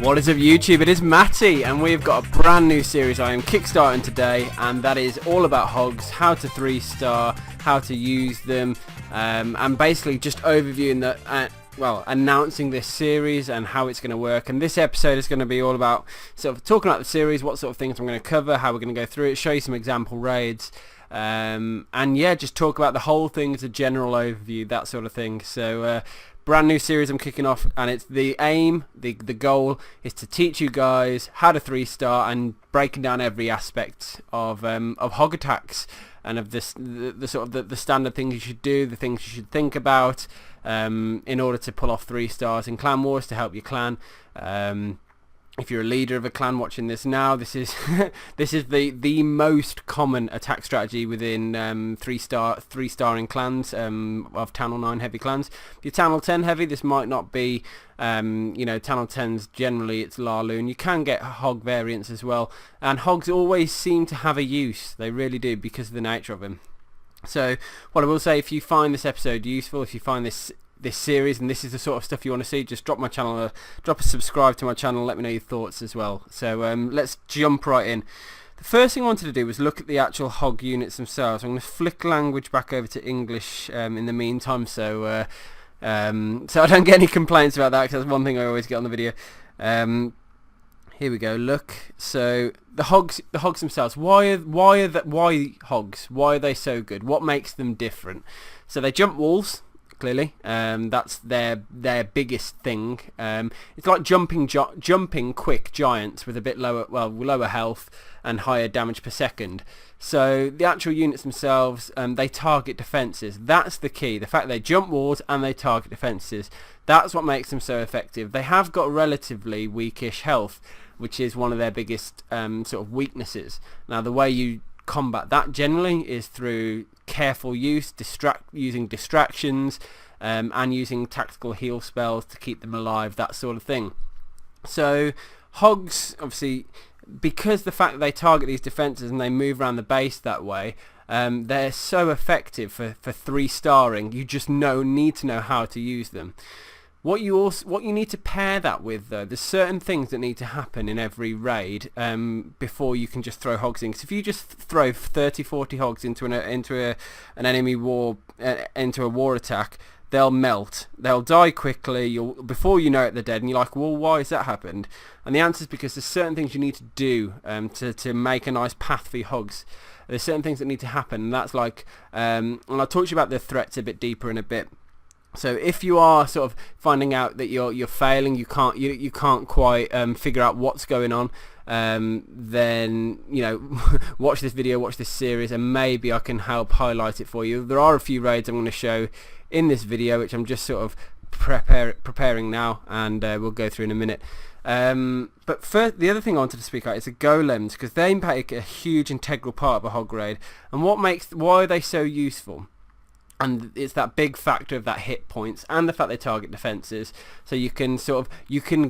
What is up YouTube, it is Matty and we've got a brand new series I am kickstarting today, and that is all about hogs, how to 3-star, how to use them, and basically just overviewing the, announcing this series and how it's going to work. And this episode is going to be all about sort of talking about the series, what sort of things I'm going to cover, how we're going to go through it, show you some example raids, and yeah, just talk about the whole thing as a general overview, that sort of thing. So brand new series I'm kicking off, and it's the aim, the goal is to teach you guys how to 3-star and breaking down every aspect of hog attacks and of this the sort of the standard things you should do, the things you should think about in order to pull off 3 stars in clan wars to help your clan. If you're a leader of a clan watching this now, this is this is the most common attack strategy within 3-starring clans of Channel 9 heavy clans. If you're Channel 10 heavy, this might not be, Channel 10's generally it's Laloon. You can get hog variants as well, and hogs always seem to have a use. They really do, because of the nature of them. So what I will say, if you find this episode useful, if you find this series and this is the sort of stuff you want to see, just drop a subscribe to my channel, let me know your thoughts as well. So let's jump right in. The first thing I wanted to do was look at the actual hog units themselves. I'm going to flick language back over to English in the meantime, so I don't get any complaints about that, because that's one thing I always get on the video. Here we go. Look, so the hogs themselves. Why hogs? Why are they so good? What makes them different? So they jump walls. Clearly, that's their biggest thing. It's like jumping quick giants with a bit lower health and higher damage per second. So the actual units themselves, they target defenses. That's the key. The fact they jump walls and they target defenses. That's what makes them so effective. They have got relatively weakish health, which is one of their biggest sort of weaknesses. Now, the way you combat that generally is through careful use, using distractions, and using tactical heal spells to keep them alive, that sort of thing. So hogs, obviously, because the fact that they target these defenses and they move around the base that way, they're so effective for 3-starring. You just need to know how to use them. What you need to pair that with, though, there's certain things that need to happen in every raid before you can just throw hogs in. Because if you just throw 30-40 hogs into an enemy war, into a war attack, they'll melt. They'll die quickly. Before you know it, they're dead. And you're like, well, why has that happened? And the answer is because there's certain things you need to do to make a nice path for your hogs. There's certain things that need to happen, and that's like, and I'll talk to you about the threats a bit deeper in a bit. So if you are sort of finding out that you're failing, you can't quite figure out what's going on, then watch this video, watch this series, and maybe I can help highlight it for you. There are a few raids I'm going to show in this video, which I'm just sort of preparing now, and we'll go through in a minute. But first, the other thing I wanted to speak about is the Golems, because they make a huge integral part of a hog raid, and why are they so useful? And it's that big factor of that hit points and the fact they target defenses, so you can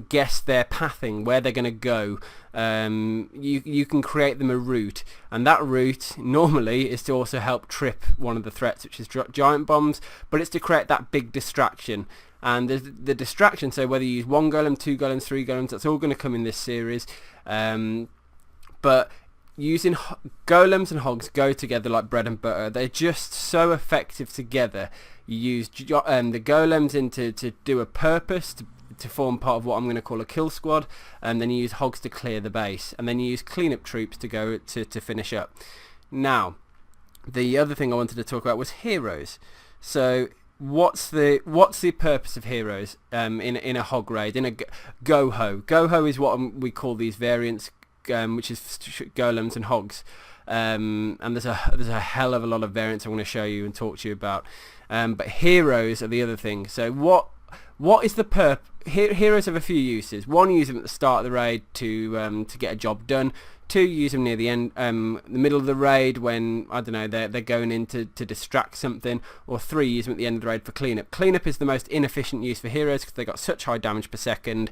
guess their pathing, where they're going to go. You can create them a route, and that route normally is to also help trip one of the threats, which is giant bombs, but it's to create that big distraction. And the distraction, so whether you use 1 golem, 2 golems, 3 golems, that's all going to come in this series. But using golems and hogs go together like bread and butter. They're just so effective together. You use the golems to do a purpose, to form part of what I'm going to call a kill squad, and then you use hogs to clear the base, and then you use cleanup troops to go to finish up. Now, the other thing I wanted to talk about was heroes. So what's the purpose of heroes in a hog raid, in a GoHo? GoHo is what we call these variants, which is golems and hogs, and there's a hell of a lot of variants I want to show you and talk to you about, but heroes are the other thing. So what is the purpose? Heroes have a few uses. One, use them at the start of the raid to get a job done. 2, use them near the end, the middle of the raid when, I don't know, they're going in to distract something. Or 3, use them at the end of the raid for cleanup. Cleanup is the most inefficient use for heroes because they got such high damage per second.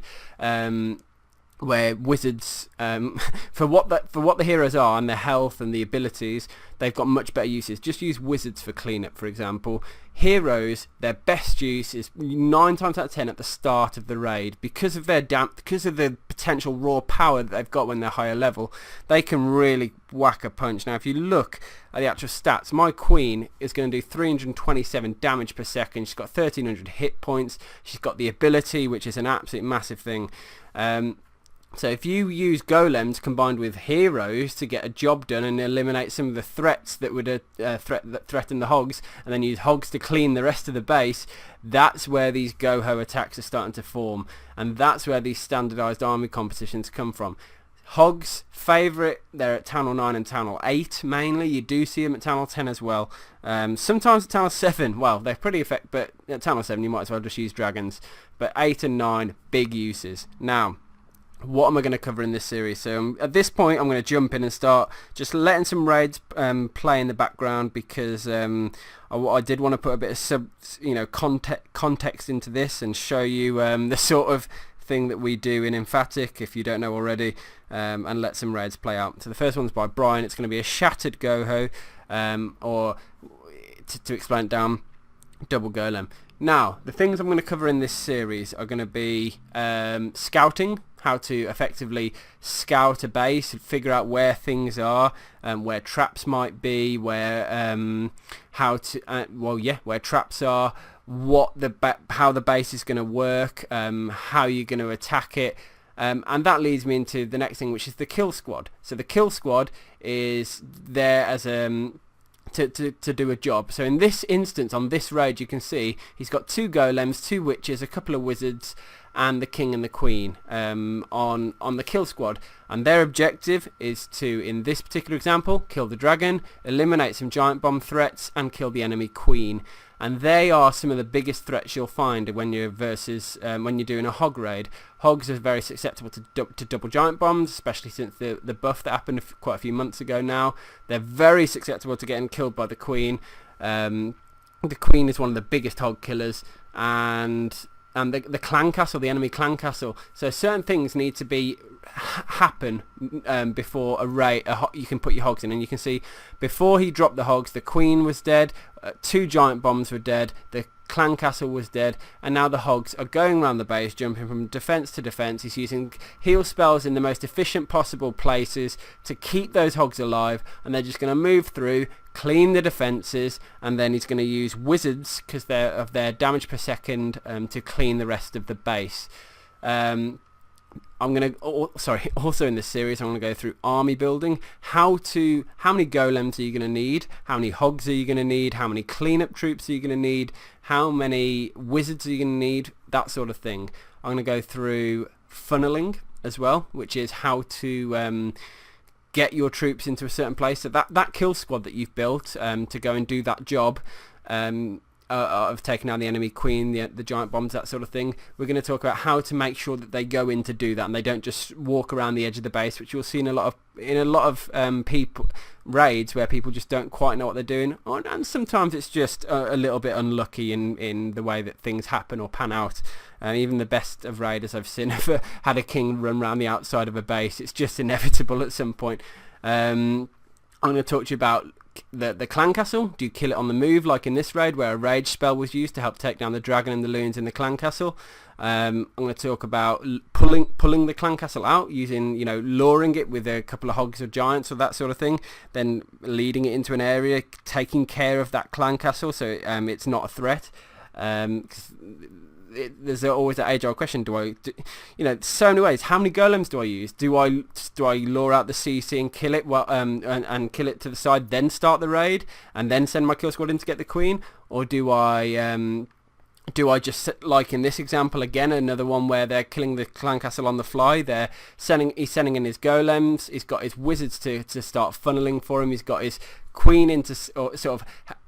where wizards, for what the heroes are and their health and the abilities, they've got much better uses. Just use wizards for cleanup, for example. Heroes, their best use is 9 times out of 10 at the start of the raid, because of their because of the potential raw power that they've got when they're higher level. They can really whack a punch. Now, if you look at the actual stats, my queen is going to do 327 damage per second. She's got 1300 hit points. She's got the ability, which is an absolute massive thing. So if you use golems combined with heroes to get a job done and eliminate some of the threats that would threaten the hogs, and then use hogs to clean the rest of the base, that's where these GoHo attacks are starting to form, and that's where these standardized army competitions come from. Hogs, favourite, they're at Town Hall 9 and Town Hall 8 mainly. You do see them at Town Hall 10 as well. Sometimes at Town Hall 7, well, they're pretty effective, but at Town Hall 7 you might as well just use dragons. But 8 and 9, big uses. Now, what am I going to cover in this series? So at this point I'm going to jump in and start just letting some raids play in the background, because I did want to put a bit of context into this and show you the sort of thing that we do in Emphatic, if you don't know already, and let some raids play out. So the first one's by Brian. It's going to be a shattered GoHo, or to explain it down, double golem. Now, the things I'm going to cover in this series are going to be scouting, how to effectively scout a base and figure out where things are, where traps might be, where where traps are, how the base is going to work, how you're going to attack it. And that leads me into the next thing, which is the kill squad. So the kill squad is there as to do a job. So in this instance, on this raid, you can see he's got 2 golems, 2 witches, a couple of wizards, and the king and the queen on the kill squad. And their objective is to, in this particular example, kill the dragon, eliminate some giant bomb threats, and kill the enemy queen. And they are some of the biggest threats you'll find when you're doing a hog raid. Hogs are very susceptible to double giant bombs, especially since the buff that happened quite a few months ago now. They're very susceptible to getting killed by the queen. The queen is one of the biggest hog killers, and the clan castle, the enemy clan castle. So certain things need to happen before a raid. You can put your hogs in, and you can see before he dropped the hogs, the queen was dead, 2 giant bombs were dead, the clan castle was dead, and now the hogs are going around the base, jumping from defense to defense. He's using heal spells in the most efficient possible places to keep those hogs alive, and they're just going to move through, clean the defenses, and then he's going to use wizards, because they're of their damage per second, to clean the rest of the base. Also in this series I'm going to go through army building, how many golems are you going to need, how many hogs are you going to need, how many cleanup troops are you going to need, how many wizards are you going to need, that sort of thing. I'm going to go through funneling as well, which is how to get your troops into a certain place. So that kill squad that you've built to go and do that job, of taking out the enemy queen, the giant bombs, that sort of thing. We're going to talk about how to make sure that they go in to do that and they don't just walk around the edge of the base, which you'll see in a lot of people raids where people just don't quite know what they're doing, and sometimes it's just a little bit unlucky in the way that things happen or pan out. Even the best of raiders I've seen have had a king run around the outside of a base. It's just inevitable at some point. I'm going to talk to you about the clan castle. Do you kill it on the move like in this raid where a rage spell was used to help take down the dragon and the loons in the clan castle? I'm going to talk about pulling the clan castle out, using, luring it with a couple of hogs or giants or that sort of thing, then leading it into an area, taking care of that clan castle so it's not a threat. There's always that age-old question: so many ways. How many golems do I use? Do I lure out the CC and kill it, and kill it to the side, then start the raid, and then send my kill squad in to get the queen, or do I just, like in this example again, another one where they're killing the clan castle on the fly? He's sending in his golems. He's got his wizards to start funneling for him. He's got his queen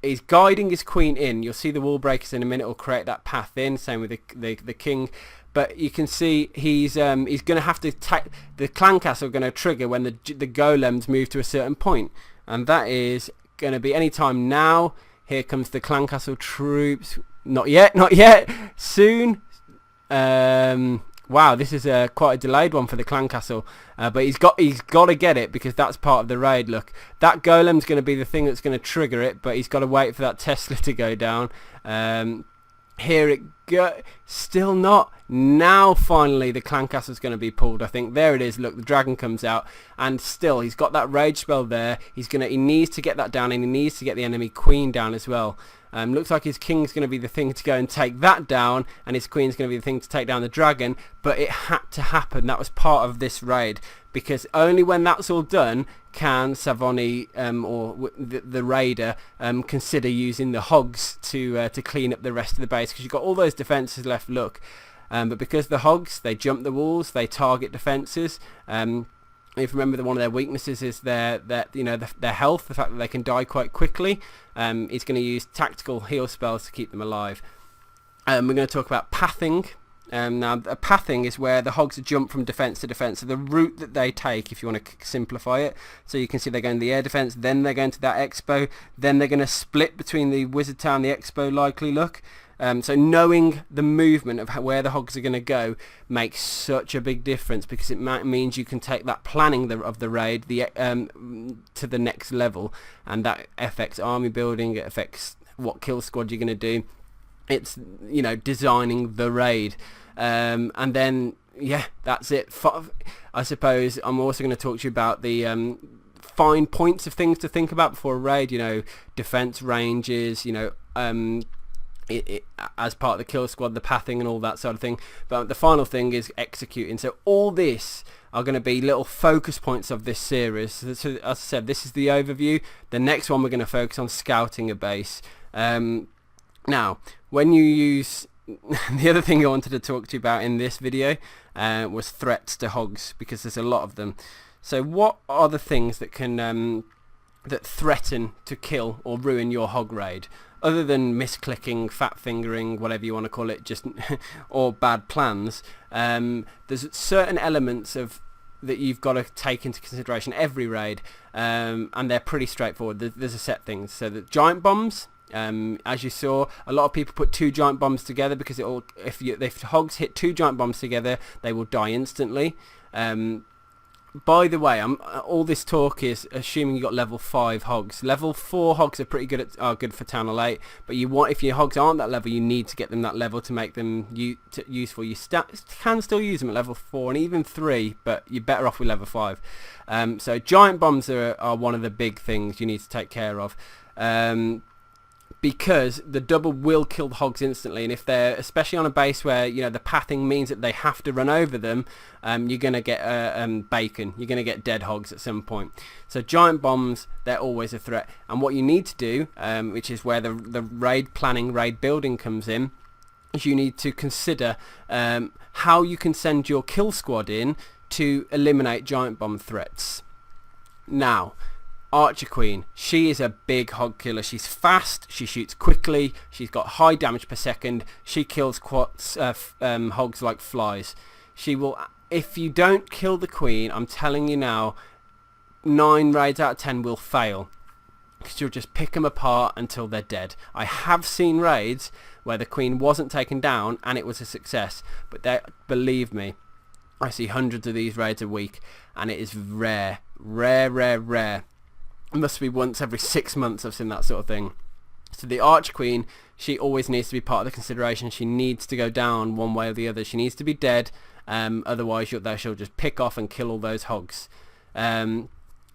he's guiding his queen in. You'll see the wall breakers in a minute will create that path in. Same with the king. But you can see he's going to have to the clan castle going to trigger when the golems move to a certain point, and that is going to be any time now. Here comes the clan castle troops. Not yet. Soon. Wow, this is quite a delayed one for the clan castle, but he's got to get it because that's part of the raid. Look, that golem's going to be the thing that's going to trigger it, but he's got to wait for that Tesla to go down. Here it go. Still not. Now finally the clan castle's going to be pulled. I think there it is. Look, the dragon comes out, and still he's got that rage spell there. He needs to get that down, and he needs to get the enemy queen down as well. Looks like his king's going to be the thing to go and take that down, and his queen's going to be the thing to take down the dragon, but it had to happen. That was part of this raid, because only when that's all done can Savoni or the raider consider using the hogs to clean up the rest of the base, because you've got all those defences left. Look, but because the hogs, they jump the walls, they target defences. If you remember, one of their weaknesses is their health, the fact that they can die quite quickly. He's going to use tactical heal spells to keep them alive. We're going to talk about pathing. Now, pathing is where the hogs jump from defense to defense. So the route that they take, if you want to simplify it, so you can see they're going to the air defense, then they're going to that expo, then they're going to split between the wizard town and the expo, likely. Look. So knowing the movement of where the hogs are going to go makes such a big difference, because it means you can take that planning of the raid to the next level, and that affects army building, it affects what kill squad you're going to do. It's, designing the raid, and then that's it. I suppose I'm also going to talk to you about the fine points of things to think about before a raid. Defense ranges, as part of the kill squad, the pathing and all that sort of thing. But the final thing is executing. So all this are going to be little focus points of this series. So as I said, this is the overview. The next one we're going to focus on scouting a base. Now, when you use the other thing I wanted to talk to you about in this video was threats to hogs, because there's a lot of them. So what are the things that can that threaten to kill or ruin your hog raid, other than misclicking, fat fingering, whatever you want to call it, just or bad plans? There's certain elements of that you've got to take into consideration every raid, and they're pretty straightforward. There's a set things. So the giant bombs, as you saw, a lot of people put 2 giant bombs together, because if hogs hit 2 giant bombs together, they will die instantly. By the way, all this talk is assuming you got level 5 hogs. Level 4 hogs are pretty good good for Town Hall 8, but if your hogs aren't that level, you need to get them that level to make them useful. You can still use them at level 4 and even 3, but you're better off with level 5. So giant bombs are one of the big things you need to take care of. Because the double will kill the hogs instantly, and if they're especially on a base where the pathing means that they have to run over them, you're going to get bacon. You're going to get dead hogs at some point. So giant bombs, they're always a threat, and what you need to do, which is where the raid planning, raid building comes in, is you need to consider how you can send your kill squad in to eliminate giant bomb threats. Now, Archer Queen, she is a big hog killer. She's fast, she shoots quickly, she's got high damage per second, she kills hogs like flies. She will, if you don't kill the queen, I'm telling you now, 9 raids out of 10 will fail, because you'll just pick them apart until they're dead. I have seen raids where the queen wasn't taken down and it was a success, but believe me, I see hundreds of these raids a week, and it is rare. It must be once every 6 months I've seen that sort of thing. So the Archer Queen, she always needs to be part of the consideration. She needs to go down one way or the other. She needs to be dead, otherwise she'll just pick off and kill all those hogs.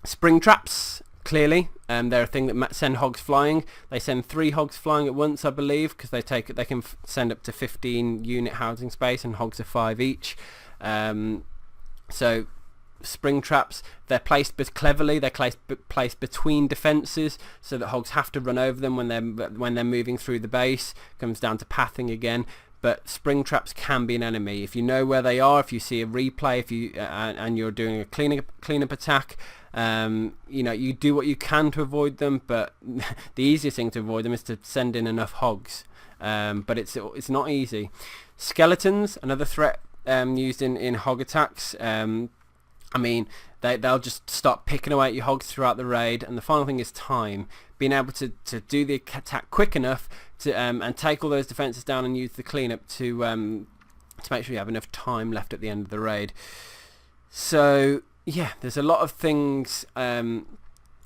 Spring traps, clearly, they're a thing that send hogs flying. They send 3 hogs flying at once, I believe, because they can send up to 15 unit housing space, and hogs are 5 each. So spring traps, they're placed cleverly. They're placed between defences, so that hogs have to run over them when they're moving through the base. Comes down to pathing again, but spring traps can be an enemy if you know where they are. If you see a replay, if you and you're doing a cleanup attack, you do what you can to avoid them. But the easiest thing to avoid them is to send in enough hogs. But it's not easy. Skeletons, another threat used in hog attacks. They'll just start picking away at your hogs throughout the raid. And the final thing is time. Being able to do the attack quick enough to and take all those defences down and use the cleanup to to make sure you have enough time left at the end of the raid. So yeah, there's a lot of things I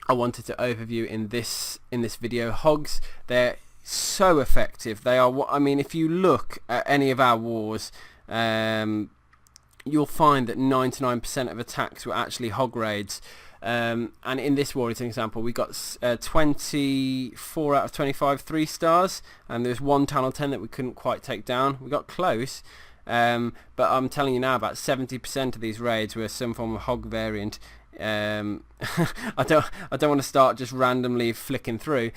wanted to overview in this video. Hogs, they're so effective. They are, I mean, if you look at any of our wars, you'll find that 99% of attacks were actually hog raids. And in this war, as an example, we got 24 out of 25 3-stars, and there's one Tunnel 10 that we couldn't quite take down. We got close, but I'm telling you now, about 70% of these raids were some form of hog variant. I don't want to start just randomly flicking through,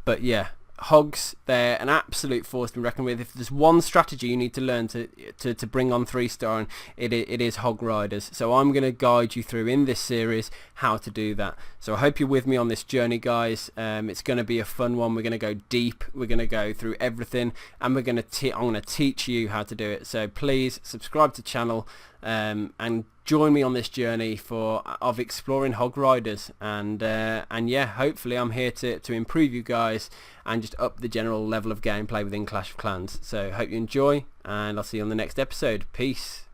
but yeah, Hogs, they're an absolute force to be reckoned with. If there's one strategy you need to learn to bring on 3-star, and it is Hog Riders. So I'm going to guide you through in this series how to do that. So I hope you're with me on this journey, guys. It's going to be a fun one. We're going to go deep. We're going to go through everything, and I'm going to teach you how to do it. So please subscribe to the channel and join me on this journey of exploring Hog Riders, and yeah, hopefully I'm here to improve you guys and just up the general level of gameplay within Clash of Clans. So hope you enjoy, and I'll see you on the next episode. Peace.